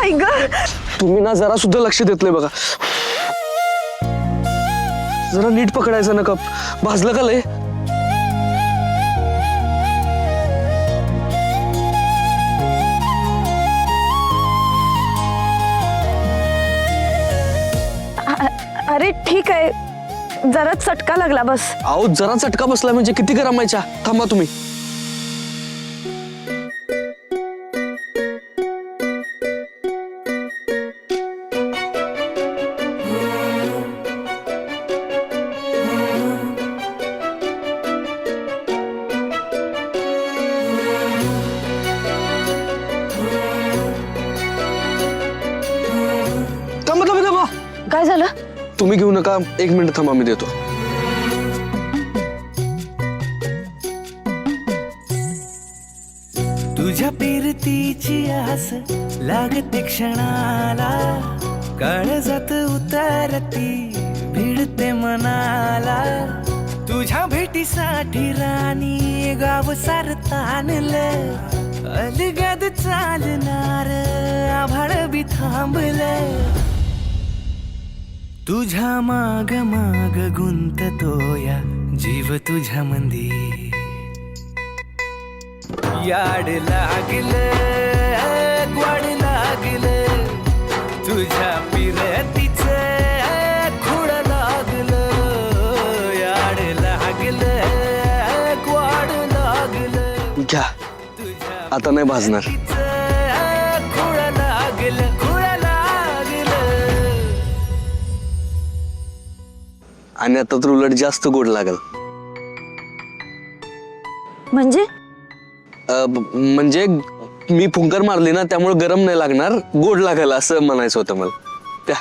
आई ग, तुम्ही ना जरा सुद्धा लक्ष देत नाही बघा. जरा नीट पकडायचं ना कप. भाजलं का लय? अरे ठीक आहे, जरा चटका लागला बस. अहो जरा चटका बसला म्हणजे किती गरम आहे चहा. थांबा तुम्ही. थांबा थांबा थांबा. काय झालं? तुम्ही घेऊ नका, 1 मिनिट थांबा, मी देतो. तुझ्या फिरतीची आस लागते क्षणाला, काळजात उतरती भिडते मनाला. तुझ्या भेटीसाठी राणी गाव सार ताणलं, अलगद चालणार आभाळ बी थांबलं. तुझ्या माग माग गुंततोया जीव तुझ्या मंदी, याड लागलं ग्वाड लागलं, तुझ्या पिरतीचं खुड लागलं. याड लागलं ग्वाड लागलं, घ्या, आता नाही भाजणार. खुड लागलं खुड लागलं. आणि आता तर उलट जास्त गोड लागल. म्हणजे म्हणजे मी फुंकर मारली ना, त्यामुळे गरम नाही लागणार, गोड लागल असं म्हणायचं होतं मला. त्या